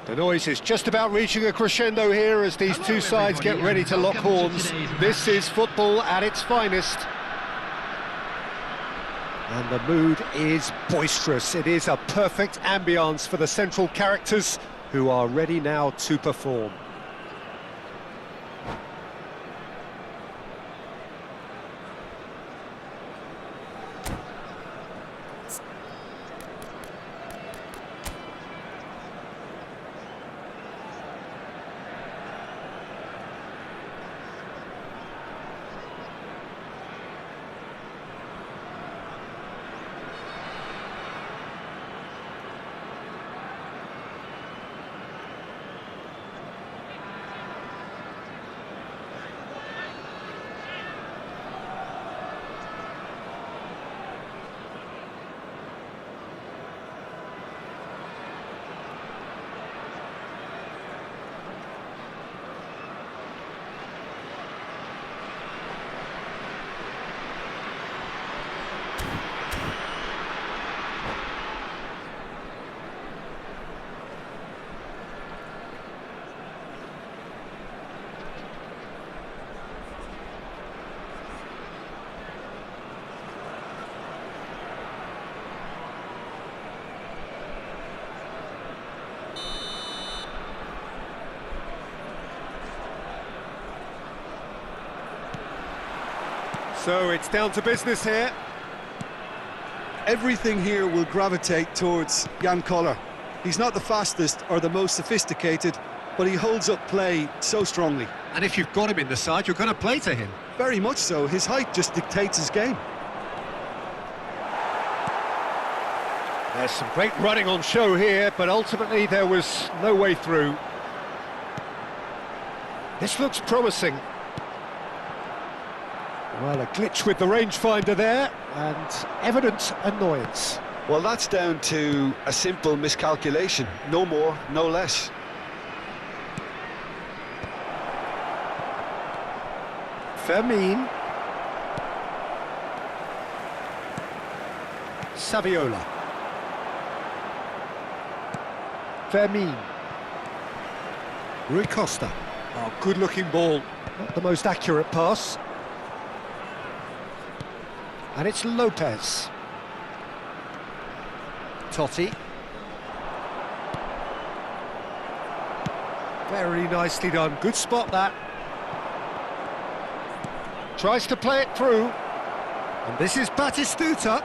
The noise is just about reaching a crescendo here as these two sides get ready to lock horns. This is football at its finest. And the mood is boisterous. It is a perfect ambience for the central characters who are ready now to perform. So it's down to business here. Everything here will gravitate towards Jan Koller. He's not the fastest or the most sophisticated, but he holds up play so strongly. And if you've got him in the side, you're going to play to him. Very much so. His height just dictates his game. There's some great running on show here, but ultimately there was no way through. This looks promising. Well, a glitch with the rangefinder there, and evident annoyance. Well, that's down to a simple miscalculation. No more, no less. Fermin. Saviola. Fermin. Rui Costa. Oh, good-looking ball. Not the most accurate pass. And it's Lopez. Totti. Very nicely done. Good spot, that. Tries to play it through. And this is Batistuta.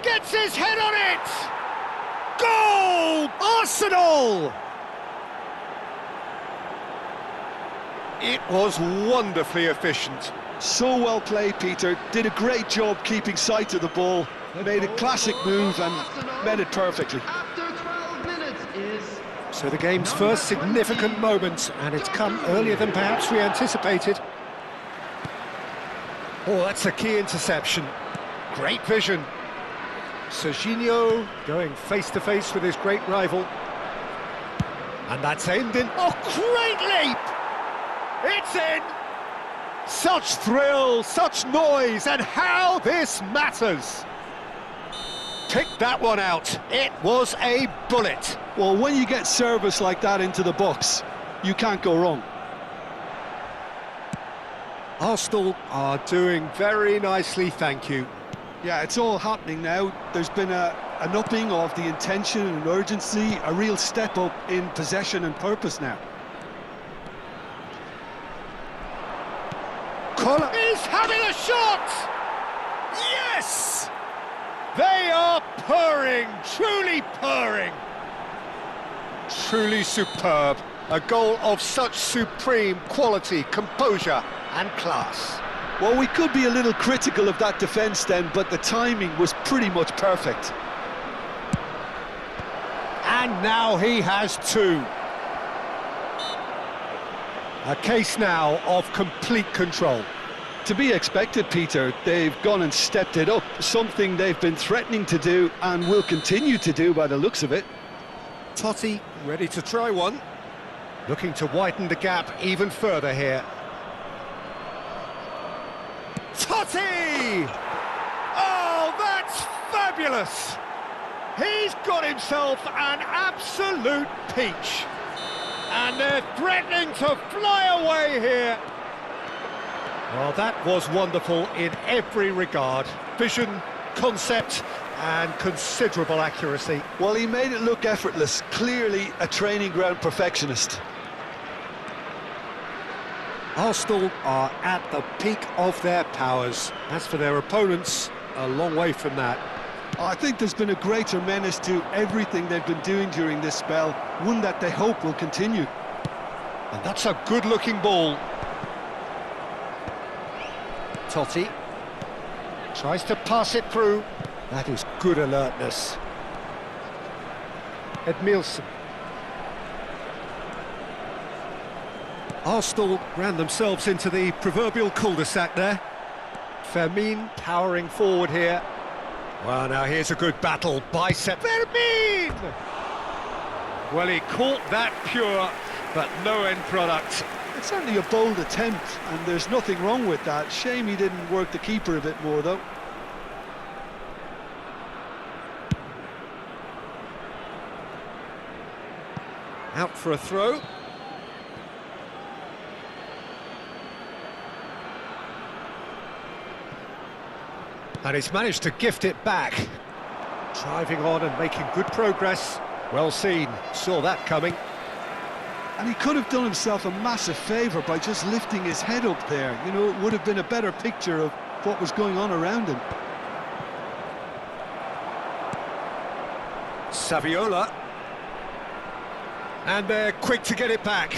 Gets his head on it! Goal! Arsenal! It was wonderfully efficient. So well played, Peter. Did a great job keeping sight of the ball. Made a classic move and met it perfectly. So the game's first significant moment, and it's come earlier than perhaps we anticipated. Oh, that's a key interception. Great vision. Serginho going face-to-face with his great rival. And that's aimed in. Oh, great leap! It's in! Such thrill, such noise, and how this matters! Pick that one out. It was a bullet. Well, when you get service like that into the box, you can't go wrong. Arsenal are doing very nicely, thank you. Yeah, it's all happening now. There's been an upping of the intention and urgency, a real step up in possession and purpose now. Collar is having a shot! Yes! They are purring, truly purring. Truly superb. A goal of such supreme quality, composure and class. Well, we could be a little critical of that defence then, but the timing was pretty much perfect. And now he has two. A case now of complete control. To be expected, Peter. They've gone and stepped it up, something they've been threatening to do and will continue to do by the looks of it. Totti ready to try one. Looking to widen the gap even further here. Totti! Oh, that's fabulous! He's got himself an absolute peach. And they're threatening to fly away here. Well, that was wonderful in every regard. Vision, concept, and considerable accuracy. Well, he made it look effortless. Clearly a training ground perfectionist. Arsenal are at the peak of their powers. As for their opponents, a long way from that. I think there's been a greater menace to everything they've been doing during this spell, one that they hope will continue. And that's a good-looking ball. Totti tries to pass it through. That is good alertness. Edmilson. Arsenal ran themselves into the proverbial cul-de-sac there. Fermin powering forward here. Well, now here's a good battle. Bicep. Fermin! Well, he caught that pure, but no end product. It's certainly a bold attempt, and there's nothing wrong with that. Shame he didn't work the keeper a bit more, though. Out for a throw. And he's managed to gift it back. Driving on and making good progress. Well seen, saw that coming. And he could have done himself a massive favour by just lifting his head up there. You know, it would have been a better picture of what was going on around him. Saviola. And they're quick to get it back.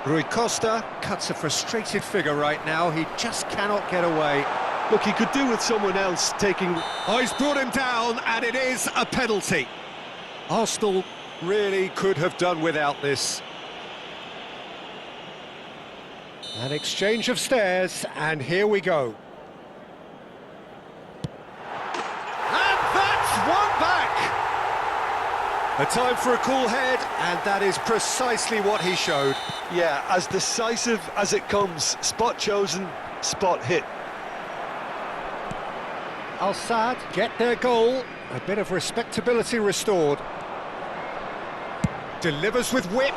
Rui Costa cuts a frustrated figure right now. He just cannot get away. Look, he could do with someone else taking... Oh, he's brought him down, and it is a penalty. Arsenal really could have done without this. An exchange of stares, and here we go. And that's one back! A time for a cool head, and that is precisely what he showed. Yeah, as decisive as it comes. Spot chosen, spot hit. Al-Sadd get their goal, a bit of respectability restored. Delivers with whip.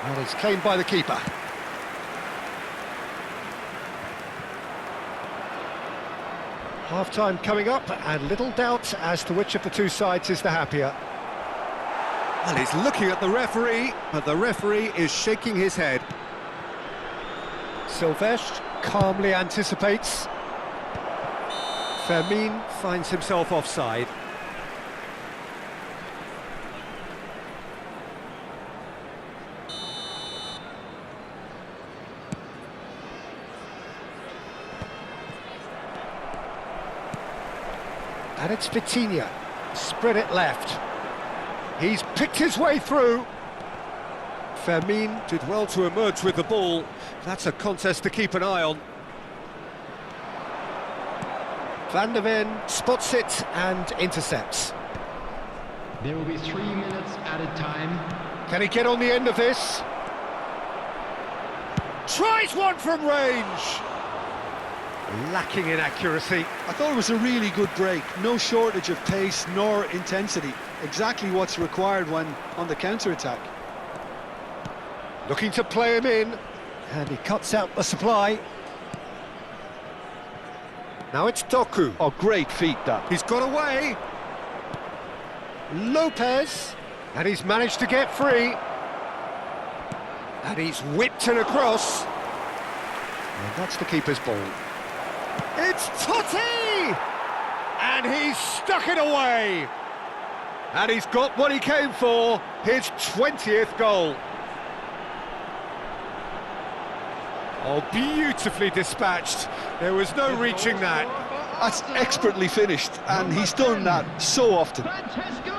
And it's claimed by the keeper. Half-time coming up, and little doubt as to which of the two sides is the happier. And he's looking at the referee, but the referee is shaking his head. Silvestre calmly anticipates. Fermin finds himself offside. And it's Vitinha. Spread it left. He's picked his way through. Fermin did well to emerge with the ball. That's a contest to keep an eye on. Van der Ven spots it and intercepts. There will be 3 minutes added time. Can he get on the end of this? Tries one from range! Lacking in accuracy. I thought it was a really good break. No shortage of pace nor intensity. Exactly what's required when on the counter-attack. Looking to play him in. And he cuts out the supply. Now it's Doku. Oh, great feat, that. He's got away. Lopez. And he's managed to get free. And he's whipped it across. And that's the keeper's ball. It's Totti! And he's stuck it away. And he's got what he came for, his 20th goal. Oh, beautifully dispatched. There was no reaching that. That's expertly finished, and he's done that so often. Francesco